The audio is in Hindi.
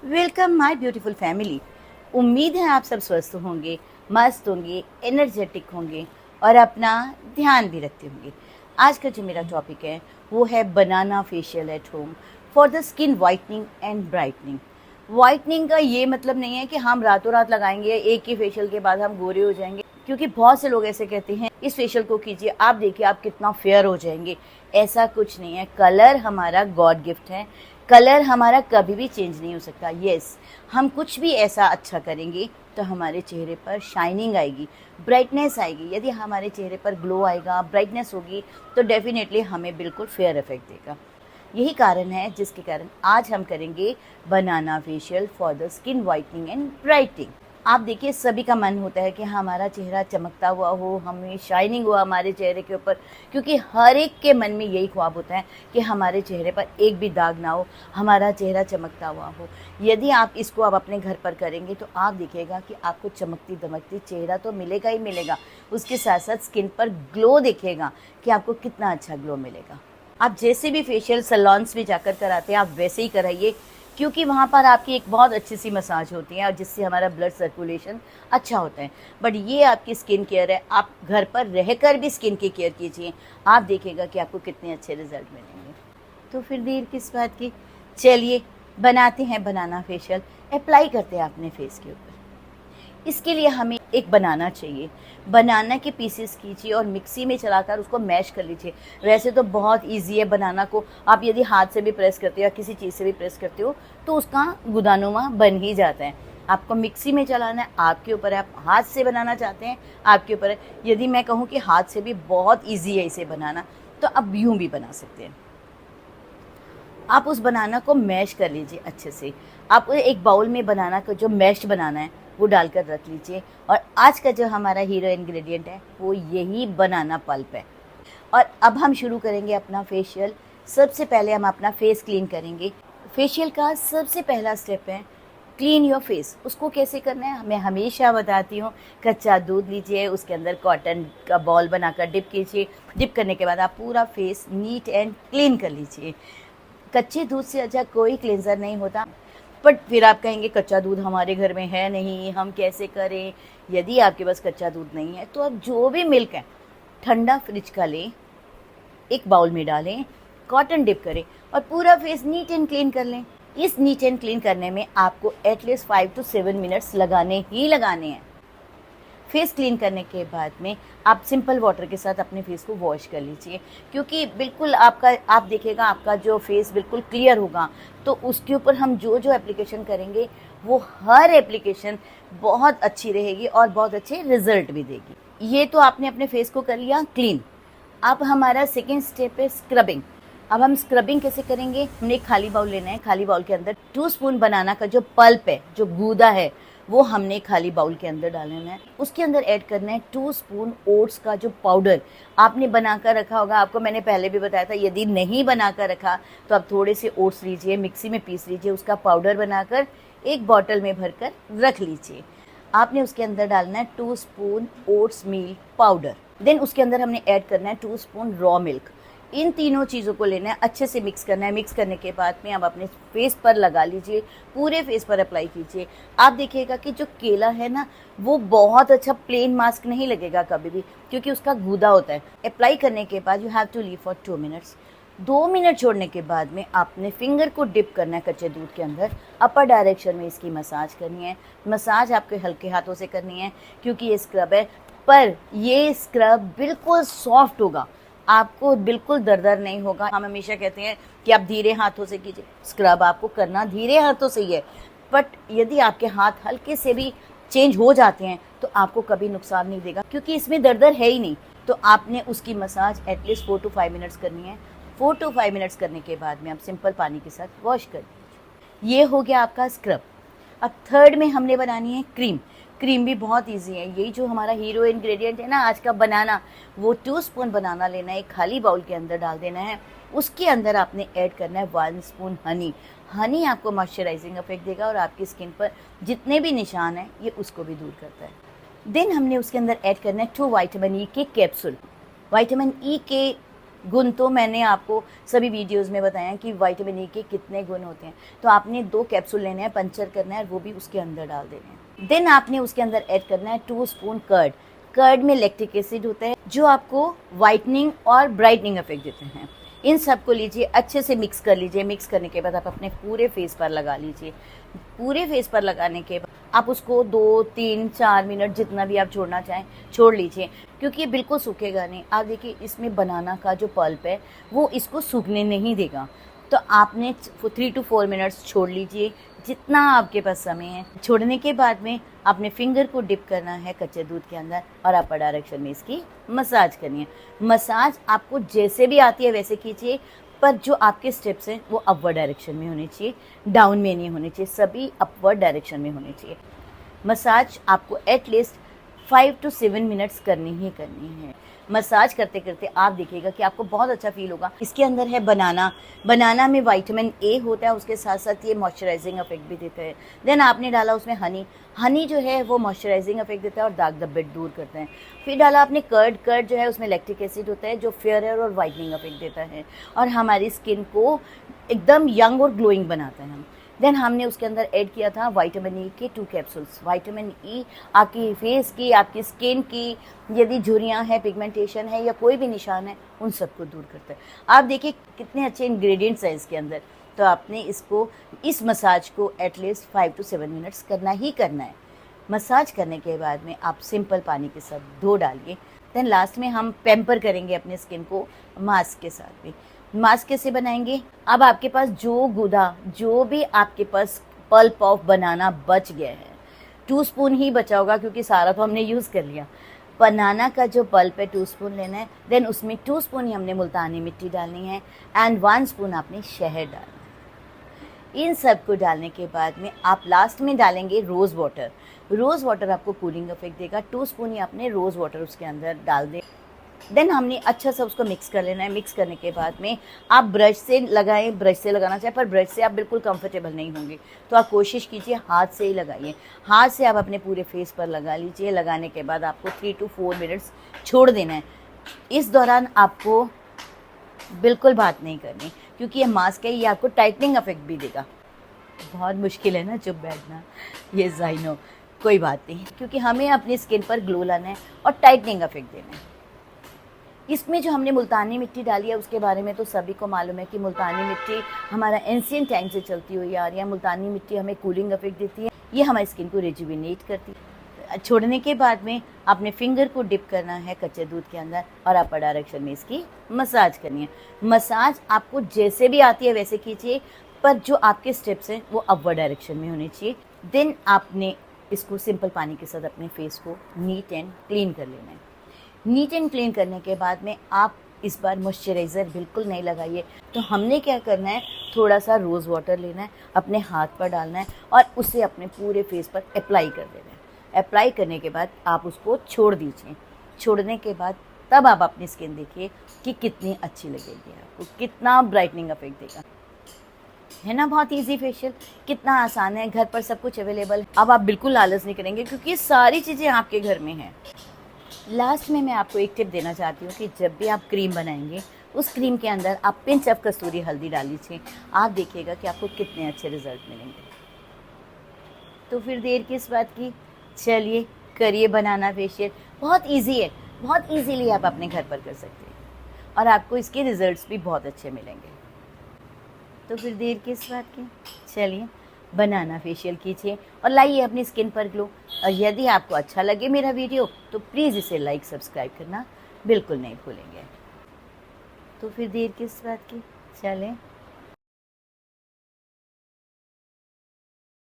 Welcome my beautiful family. उम्मीद है आप सब स्वस्थ होंगे, मस्त होंगे, एनर्जेटिक होंगे और अपना ध्यान भी रखते होंगे। आज का जो मेरा टॉपिक है वो है banana facial at home for the skin whitening and brightening. Whitening का ये मतलब नहीं है कि हम रातों रात लगाएंगे, एक ही फेशियल के बाद हम गोरे हो जाएंगे, क्योंकि बहुत से लोग ऐसे कहते हैं इस फेशियल को कीजिए, आप देखिए आप कितना फेयर हो जाएंगे। ऐसा कुछ नहीं है। कलर हमारा गॉड गिफ्ट है, कलर हमारा कभी भी चेंज नहीं हो सकता। यस, हम कुछ भी ऐसा अच्छा करेंगे तो हमारे चेहरे पर शाइनिंग आएगी, ब्राइटनेस आएगी। यदि हमारे चेहरे पर ग्लो आएगा, ब्राइटनेस होगी, तो डेफिनेटली हमें बिल्कुल फेयर इफेक्ट देगा। यही कारण है जिसके कारण आज हम करेंगे banana facial for the skin whitening and brightening. आप देखिए, सभी का मन होता है कि हमारा चेहरा चमकता हुआ हो, हमें शाइनिंग हो हमारे चेहरे के ऊपर, क्योंकि हर एक के मन में यही ख्वाब होता है कि हमारे चेहरे पर एक भी दाग ना हो, हमारा चेहरा चमकता हुआ हो। यदि आप इसको अब अपने घर पर करेंगे तो आप देखिएगा कि आपको चमकती दमकती चेहरा तो मिलेगा ही मिलेगा, उसके साथ साथ स्किन पर ग्लो दिखेगा कि आपको कितना अच्छा ग्लो मिलेगा। आप जैसे भी फेशियल सैलून्स में जाकर कराते हैं आप वैसे ही कराइए, क्योंकि वहाँ पर आपकी एक बहुत अच्छी सी मसाज होती है और जिससे हमारा ब्लड सर्कुलेशन अच्छा होता है। बट ये आपकी स्किन केयर है, आप घर पर रहकर भी स्किन की केयर कीजिए, आप देखिएगा कि आपको कितने अच्छे रिजल्ट मिलेंगे। तो फिर देर किस बात की, चलिए बनाते हैं बनाना फेशियल, अप्लाई करते हैं अपने फेस के ऊपर। इसके लिए हमें एक बनाना चाहिए। बनाना के पीसेस कीजिए और मिक्सी में चलाकर उसको मैश कर लीजिए। वैसे तो बहुत इजी है, बनाना को आप यदि हाथ से भी प्रेस करते हो या किसी चीज़ से भी प्रेस करते हो तो उसका गुदानुमा बन ही जाता है। आपको मिक्सी में चलाना है, आपके ऊपर है। आप हाथ से बनाना चाहते हैं, आपके ऊपर है। यदि मैं कहूँ कि हाथ से भी बहुत ईजी है इसे बनाना, तो आप यूँ भी बना सकते हैं। आप उस बनाना को मैश कर लीजिए अच्छे से। आपको एक बाउल में बनाना का जो मैश बनाना है वो डालकर रख लीजिए। और आज का जो हमारा हीरो इंग्रेडिएंट है वो यही बनाना पल्प है। और अब हम शुरू करेंगे अपना फेशियल। सबसे पहले हम अपना फेस क्लीन करेंगे। फेशियल का सबसे पहला स्टेप है क्लीन योर फेस। उसको कैसे करना है मैं हमेशा बताती हूँ। कच्चा दूध लीजिए, उसके अंदर कॉटन का बॉल बनाकर डिप कीजिए। डिप करने के बाद आप पूरा फेस नीट एंड क्लीन कर लीजिए। कच्चे दूध से अच्छा कोई क्लेंजर नहीं होता। बट फिर आप कहेंगे कच्चा दूध हमारे घर में है नहीं, हम कैसे करें। यदि आपके पास कच्चा दूध नहीं है तो आप जो भी मिल्क है ठंडा फ्रिज का लें, एक बाउल में डालें, कॉटन डिप करें और पूरा फेस नीट एंड क्लीन कर लें। इस नीट एंड क्लीन करने में आपको एटलीस्ट 5 to 7 मिनट्स लगाने ही लगाने हैं। फेस क्लीन करने के बाद में आप सिंपल वाटर के साथ अपने फेस को वॉश कर लीजिए, क्योंकि बिल्कुल आपका आप देखिएगा आपका जो फेस बिल्कुल क्लियर होगा। तो उसके ऊपर हम जो जो एप्लीकेशन करेंगे वो हर एप्लीकेशन बहुत अच्छी रहेगी और बहुत अच्छे रिजल्ट भी देगी। ये तो आपने अपने फेस को कर लिया क्लीन। अब हमारा सेकेंड स्टेप है स्क्रबिंग। अब हम स्क्रबिंग कैसे करेंगे, हमने एक खाली बाउल लेना है। खाली बाउल के अंदर 2 स्पून बनाना का जो पल्प है, जो गूदा है, वो हमने खाली बाउल के अंदर डालना है। उसके अंदर ऐड करना है 2 स्पून ओट्स का जो पाउडर आपने बनाकर रखा होगा। आपको मैंने पहले भी बताया था, यदि नहीं बनाकर रखा तो आप थोड़े से ओट्स लीजिए, मिक्सी में पीस लीजिए, उसका पाउडर बनाकर एक बॉटल में भरकर रख लीजिए। आपने उसके अंदर डालना है 2 स्पून ओट्स मील पाउडर। देन उसके अंदर हमने ऐड करना है 2 स्पून रॉ मिल्क। इन तीनों चीज़ों को लेना है, अच्छे से मिक्स करना है। मिक्स करने के बाद में आप अपने फेस पर लगा लीजिए, पूरे फेस पर अप्लाई कीजिए। आप देखिएगा कि जो केला है ना, वो बहुत अच्छा प्लेन मास्क नहीं लगेगा कभी भी, क्योंकि उसका गूदा होता है। अप्लाई करने के बाद you have to leave for 2 minutes. 2 minute छोड़ने के बाद में आपने फिंगर को डिप करना है कच्चे दूध के अंदर। अपर डायरेक्शन में इसकी मसाज करनी है। मसाज आपके हल्के हाथों से करनी है, क्योंकि ये स्क्रब है, पर ये स्क्रब बिल्कुल सॉफ्ट होगा, आपको बिल्कुल दरदर नहीं होगा। हम हमेशा कहते हैं कि आप धीरे हाथों से कीजिए। स्क्रब आपको करना धीरे हाथों से ही है, बट यदि आपके हाथ हल्के से भी चेंज हो जाते हैं तो आपको कभी नुकसान नहीं देगा, क्योंकि इसमें दरदर है ही नहीं। तो आपने उसकी मसाज एटलीस्ट 4 to 5 मिनट्स करनी है। 4 to 5 मिनट्स करने के बाद में आप सिंपल पानी के साथ वॉश कर दीजिए। ये हो गया आपका स्क्रब। अब थर्ड में हमने बनानी है क्रीम। क्रीम भी बहुत इजी है। यही जो हमारा हीरो इंग्रेडिएंट है ना आज का, बनाना, वो 2 स्पून बनाना लेना है, एक खाली बाउल के अंदर डाल देना है। उसके अंदर आपने ऐड करना है 1 स्पून हनी। हनी आपको मॉइस्चराइजिंग इफेक्ट देगा और आपकी स्किन पर जितने भी निशान हैं ये उसको भी दूर करता है। देन हमने उसके अंदर ऐड करना है 2 विटामिन ई के कैप्सूल। विटामिन ई के गुण तो मैंने आपको सभी वीडियोस में बताया कि विटामिन ई के कितने गुण होते हैं। तो आपने 2 कैप्सूल लेने हैं, पंचर करना है और वो भी उसके अंदर डाल देने हैं। देन आपने उसके अंदर ऐड करना है 2 स्पून कर्ड। कर्ड में लैक्टिक एसिड होता है जो आपको वाइटनिंग और ब्राइटनिंग इफेक्ट देते हैं। इन सब को लीजिए, अच्छे से मिक्स कर लीजिए। मिक्स करने के बाद आप अपने पूरे फेस पर लगा लीजिए। पूरे फेस पर लगाने के बाद आप उसको 2, 3, 4 मिनट जितना भी आप छोड़ना चाहें छोड़ लीजिए, क्योंकि ये बिल्कुल सूखेगा नहीं। आप देखिए इसमें बनाना का जो पल्प है वो इसको सूखने नहीं देगा। तो आपने 3 to 4 मिनट्स छोड़ लीजिए, जितना आपके पास समय है। छोड़ने के बाद में आपने फिंगर को डिप करना है कच्चे दूध के अंदर और अपर डायरेक्शन में इसकी मसाज करनी है। मसाज आपको जैसे भी आती है वैसे कीजिए, पर जो आपके स्टेप्स हैं वो अपवर्ड डायरेक्शन में होने चाहिए, डाउन में नहीं होने चाहिए, सभी अपवर्ड डायरेक्शन में होने चाहिए। मसाज आपको एटलीस्ट 5 to 7 मिनट्स करनी ही करनी है। मसाज करते करते आप देखिएगा कि आपको बहुत अच्छा फील होगा। इसके अंदर है बनाना। बनाना में विटामिन ए होता है, उसके साथ साथ ये मॉइस्चराइजिंग इफेक्ट भी देता है। देन आपने डाला उसमें हनी। हनी जो है वो मॉइस्चराइजिंग इफेक्ट देता है और दाग धब्बे दूर करता है। फिर डाला आपने कर्ड। कर्ड जो है उसमें लैक्टिक एसिड होता है जो फेयर हेयर और वाइटनिंग इफेक्ट देता है और हमारी स्किन को एकदम यंग और ग्लोइंग बनाता है। देन हमने उसके अंदर ऐड किया था विटामिन ई के 2 कैप्सूल्स। विटामिन ई आपकी फेस की, आपकी स्किन की, यदि झुर्रियाँ हैं, पिगमेंटेशन है या कोई भी निशान है, उन सबको दूर करता है। आप देखिए कितने अच्छे इंग्रेडिएंट्स हैं इसके अंदर। तो आपने इस मसाज को एटलीस्ट 5 to 7 मिनट्स करना ही करना है। मसाज करने के बाद में आप सिंपल पानी के साथ धो डालिए। देन लास्ट में हम पैम्पर करेंगे अपने स्किन को मास्क के साथ भी। मास्क कैसे बनाएंगे? अब आपके पास जो भी आपके पास पल्प ऑफ बनाना बच गया है, 2 स्पून ही बचा होगा क्योंकि सारा तो हमने यूज़ कर लिया। बनाना का जो पल्प है 2 स्पून लेना है। देन उसमें 2 स्पून ही हमने मुल्तानी मिट्टी डालनी है एंड 1 स्पून आपने शहद डालना है। इन सब को डालने के बाद में आप लास्ट में डालेंगे रोज़ वाटर। रोज़ वाटर आपको कूलिंग इफेक्ट देगा। 2 स्पून ही आपने रोज़ वाटर उसके अंदर डाल दें। देन हमने अच्छा सा उसको मिक्स कर लेना है। मिक्स करने के बाद में आप ब्रश से लगाएं, ब्रश से लगाना चाहें, पर ब्रश से आप बिल्कुल कंफर्टेबल नहीं होंगे तो आप कोशिश कीजिए हाथ से ही लगाइए। हाथ से आप अपने पूरे फेस पर लगा लीजिए। लगाने के बाद आपको 3 to 4 मिनट्स छोड़ देना है। इस दौरान आपको बिल्कुल बात नहीं करनी, क्योंकि ये मास्क है, ये आपको टाइटनिंग इफेक्ट भी देगा। बहुत मुश्किल है ना चुप बैठना, ये ज़ाइनो, कोई बात नहीं, क्योंकि हमें अपनी स्किन पर ग्लो लाना है और टाइटनिंग इफेक्ट देना है। इसमें जो हमने मुल्तानी मिट्टी डाली है उसके बारे में तो सभी को मालूम है कि मुल्तानी मिट्टी हमारा एंशिएंट टाइम से चलती हुई आ रही है। मुल्तानी मिट्टी हमें कूलिंग इफेक्ट देती है, ये हमारी स्किन को रिजुविनेट करती है। छोड़ने के बाद में आपने फिंगर को डिप करना है कच्चे दूध के अंदर और अपर डायरेक्शन में इसकी मसाज करनी है। मसाज आपको जैसे भी आती है वैसे कीजिए, पर जो आपके स्टेप्स हैं वो अपवर्ड डायरेक्शन में होने चाहिए। देन आपने इसको सिंपल पानी के साथ अपने फेस को नीट एंड क्लीन कर लेना है। नीट एंड क्लीन करने के बाद में आप इस बार मॉइस्चराइज़र बिल्कुल नहीं लगाइए। तो हमने क्या करना है, थोड़ा सा रोज़ वाटर लेना है, अपने हाथ पर डालना है और उसे अपने पूरे फेस पर अप्लाई कर देना है। अप्लाई करने के बाद आप उसको छोड़ दीजिए। छोड़ने के बाद तब आप अपनी स्किन देखिए कि कितनी अच्छी लगेगी, आपको कितना ब्राइटनिंग इफेक्ट देगा। है ना बहुत इजी फेशियल, कितना आसान है, घर पर सब कुछ अवेलेबल है। अब आप बिल्कुल लालच नहीं करेंगे क्योंकि सारी चीज़ें आपके घर में हैं। लास्ट में मैं आपको एक टिप देना चाहती हूँ कि जब भी आप क्रीम बनाएंगे उस क्रीम के अंदर आप पिंच ऑफ कस्तूरी हल्दी डाल लीजिए। आप देखिएगा कि आपको कितने अच्छे रिजल्ट मिलेंगे। तो फिर देर किस बात की, चलिए करिए बनाना फेशियल। बहुत इजी है, बहुत इजीली आप अपने घर पर कर सकते हैं और आपको इसके रिजल्ट्स भी बहुत अच्छे मिलेंगे। तो फिर देर किस बात की, चलिए बनाना फेशियल कीजिए और लाइए अपनी स्किन पर ग्लो। और यदि आपको अच्छा लगे मेरा वीडियो तो प्लीज़ इसे लाइक सब्सक्राइब करना बिल्कुल नहीं भूलेंगे। तो फिर देर किस बात की, चलें